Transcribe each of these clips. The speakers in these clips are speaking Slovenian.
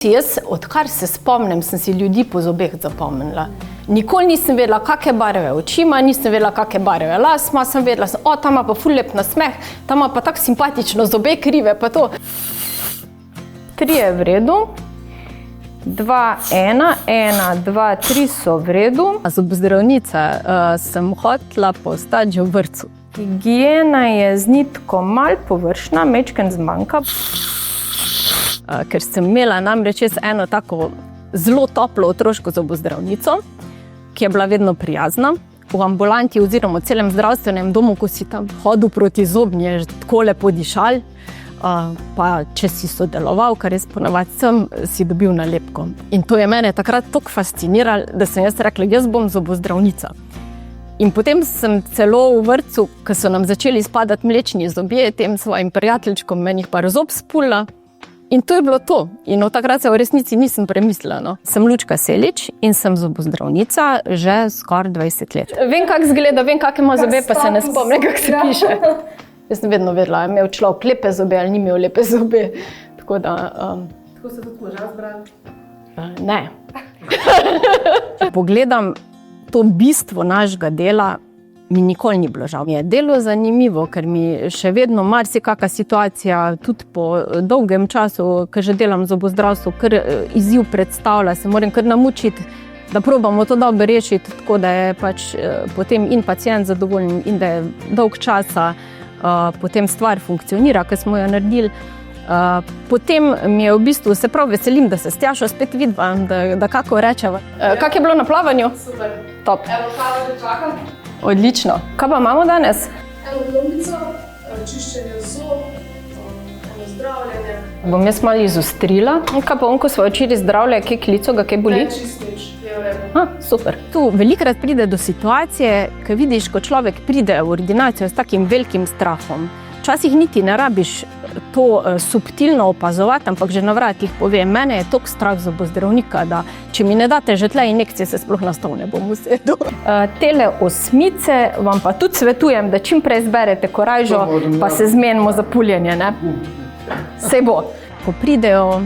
Jaz, odkar se spomnim, sem si ljudi po zobeh zapomnila. Nikoli nisem vedela, kakšne barve oči ima, nisem vedela, kakšne barve las ima, sem vedela, tam ima pa ful lep nasmeh, tam ima pa tako simpatično zobe krive, pa to. 3 je v redu, 2, 1, 1, 2, 3 so v redu. Zobozdravnica sem hotela postati že v vrtcu. Higiena je z nitko malo površna, majčkeno zmanjka. Ker sem imela namreč eno tako zelo toplo otroško zobozdravnico, ki je bila vedno prijazna. V ambulanti oziroma v celem zdravstvenem domu, ko si tam hodil proti zobni, je tako lepo dišal. Pa če si sodeloval, kar jaz ponavadi sem, si dobil nalepko. In to je mene takrat toliko fasciniralo, da sem jaz rekla, jaz bom zobozdravnica. In potem sem celo v vrtcu, ko so nam začeli spadati mlečni zobje, tem svojim prijateljčkom meni par zob spulila. In to je bilo to. In od takrat se v resnici nisem premislila. No. Sem Lučka Selič in sem zobozdravnica že skoraj 20 let. Vem, kako izgleda, vem, kakšne ima zobe, pa se ne spomnim, kako se piše. Jaz sem vedno vedela, je imel človek lepe zobe ali ni imel lepe zobe. Tako da... Tako se tudi moža zbrali? Ne. Če pogledam to bistvo našega dela, mi nikoli ni bilo žal. Mi je delo zanimivo, ker mi še vedno marsikaka situacija, tudi po dolgem času, ko že delam v zobozdravstvu, kar izziv predstavlja, se moram kar namučiti, da probamo to dobro rešiti, tako da je pač potem in pacient zadovoljen in da je dolg časa potem stvar funkcionira, ker smo jo naredili. Potem mi je v bistvu, se prav veselim, da se s Tjašo spet vidvam, da kako rečeva. Kako je bilo na plavanju? Super. Top. Evo, kava te čakam. Odlično. Kaj pa imamo danes? Eno plombico, čiščenje zob, zdravljenje. Bom jaz malo izostrila. Kaj pa ko svoje oči zdravlja, kaj klico ga, kaj boli? Ne, čist nič, je v redu. Super. Tu velikrat pride do situacije, ko vidiš, ko človek pride v ordinacijo s takim velikim strahom. Včasih niti ne rabiš to subtilno opazovati, ampak že na vratih pove, mene je toliko strah zobozdravnika, da če mi ne date že tle injekcije, se sploh na stol ne bom usedel. Tele osmice vam pa tudi svetujem, da čim prej zberete korajžo, pa se zmenimo za puljenje, ne? Sej bo. Ko pridejo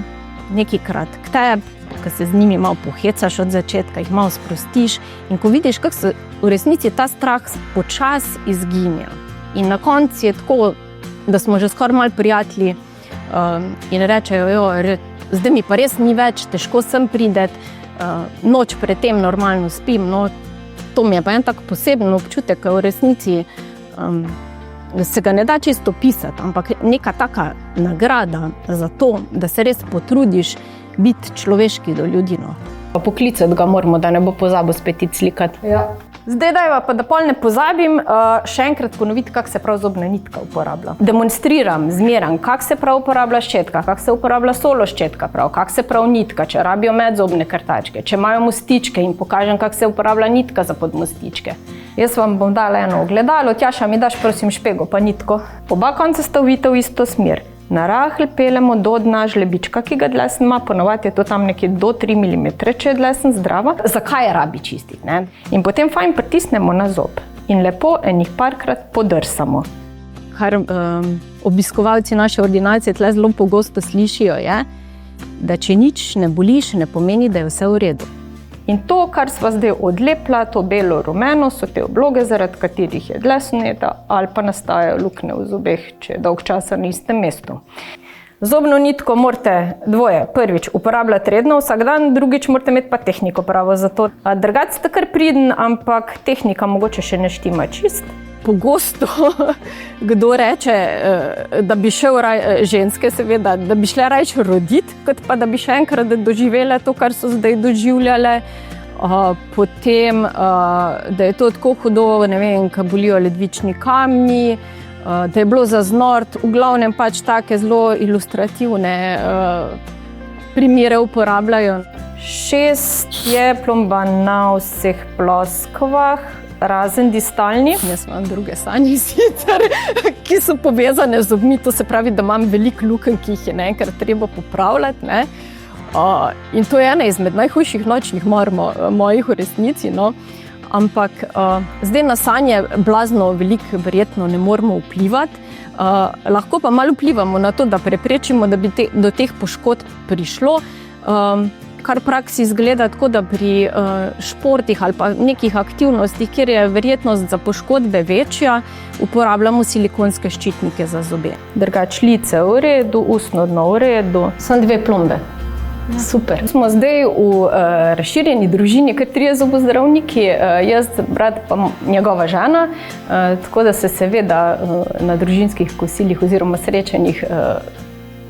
nekajkrat k tebi, ko se z njimi malo pohecaš od začetka, jih malo sprostiš in ko vidiš, kako se v resnici ta strah počasi izginja. In na koncu je tako, da smo že skoraj malo prijatelji in rečejo, zdaj mi pa res ni več, težko sem prideti, noč pred tem normalno spim. No, to mi je pa en tak poseben občutek, ker v resnici se ga ne da čisto pisati, ampak neka taka nagrada za to, da se res potrudiš biti človeški do ljudi. No. Poklicati ga moramo, da ne bo pozabil spet iti slikati. Ja. Zdaj dajva pa, da pol ne pozabim, še enkrat ponoviti, kako se prav zobna nitka uporablja. Demonstriram, zmeram, kako se prav uporablja ščetka, kako se uporablja solo ščetka prav, kako se prav nitka, če rabijo medzobne krtačke, če imajo mostičke in pokažem, kako se uporablja nitka za podmostičke. Jaz vam bom dala eno ogledalo, Tjaša, mi daš prosim špego pa nitko. Oba konca sta uvita v isto smer. Narahl peljemo do dna žlebička, ki ga dlesen ima, ponovadi je to tam nekje do 3 mm, če je dlesen zdrava. Zakaj rabi čistiti, ne? In potem fajn pritisnemo na zob in lepo enih parkrat podrsamo. Kar obiskovalci naše ordinacije tle zelo pogosto slišijo je, da če nič ne boli, še ne pomeni, da je vse v redu. In to, kar sva zdaj odlepla, to belo rumeno, so te obloge, zaradi katerih je dlje suneta ali pa nastajajo luknje v zobeh, če je dolg časa na istem mestu. Zobno nitko morate dvoje, prvič uporabljati redno vsak dan, drugič morate imeti pa tehniko pravo za to. Drugače ste kar priden, ampak tehnika mogoče še ne štima čist. Pogosto kdo reče, da bi šel ženske seveda, da bi šle rajče roditi, kot pa da bi še enkrat doživele to, kar so zdaj doživljale. Potem, da je to tako hudo, ne vem, ko bolijo ledvični kamni, da je bilo za znort, v glavnem pač take zelo ilustrativne primere uporabljajo. 6 je plomba na vseh ploskvah, razen distalni. Jaz imam druge sanje sicer, ki so povezane z zobmi, to se pravi, da imam veliko lukenj, ki jih je naenkrat treba popravljati. Ne? In to je ena izmed najhujših nočnih mor mojih v resnici. No? Ampak zdaj na sanje blazno veliko verjetno ne moramo vplivati. Lahko pa malo vplivamo na to, da preprečimo, da bi do teh poškodb prišlo. kar v praksi izgleda tako, da pri športih ali pa nekih aktivnostih, kjer je verjetnost za poškodbe večja, uporabljamo silikonske ščitnike za zobe. Drugač lice v redu, ustno dno v redu, samo 2 plombe. Super. Smo zdaj v razširjeni družini, kar 3 zobozdravniki, jaz, brat pa njegova žena, tako da se seveda na družinskih kosilih oziroma srečanjih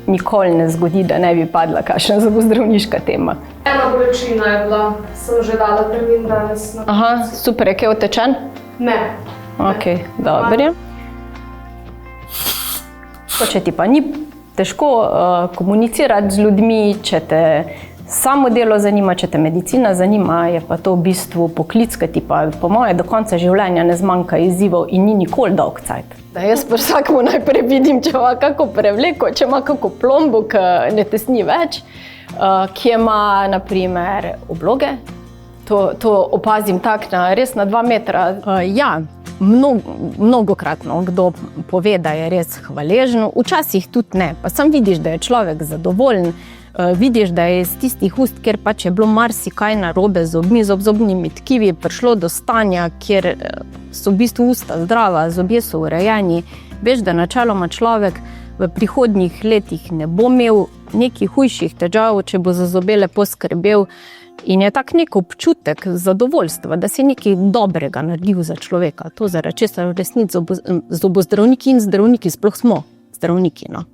nikoli ne zgodi, da ne bi padla kakšna zobozdravniška tema. Ena bolečina je bila, sem že dala termin danes. Aha, super, je kaj otečen? Ne. Ok, dobro. Če ti pa ni težko komunicirati z ljudmi, če te samo delo zanima, če te medicina zanima, je pa to v bistvu poklic, ki ti pa po moje do konca življenja ne zmanjka izzivov in ni nikoli dolg cajt. Da jaz pa vsakemu najprej vidim, če ima kako prevleko, če ima kako plombo, ki ne tesni več, kje ima na primer obloge. To opazim tak res na 2 metra. Ja, mnogokratno kdo pove, da je res hvaležen, včasih tudi ne. Pa sam vidiš, da je človek zadovoljen, vidiš, da je iz tistih ust, kjer pač je bilo marsikaj narobe z zobmi, z obzobnimi tkivi, prišlo do stanja, kjer so v bistvu usta zdrava, zobje so urejeni. Veš, da načeloma človek v prihodnjih letih ne bo imel nekih hujših težav, če bo za zobe lepo skrbel. In je tak nek občutek zadovoljstva, da si nekaj dobrega naredil za človeka. To zaradi česar v resnici zobozdravniki in zdravniki sploh smo zdravniki, no.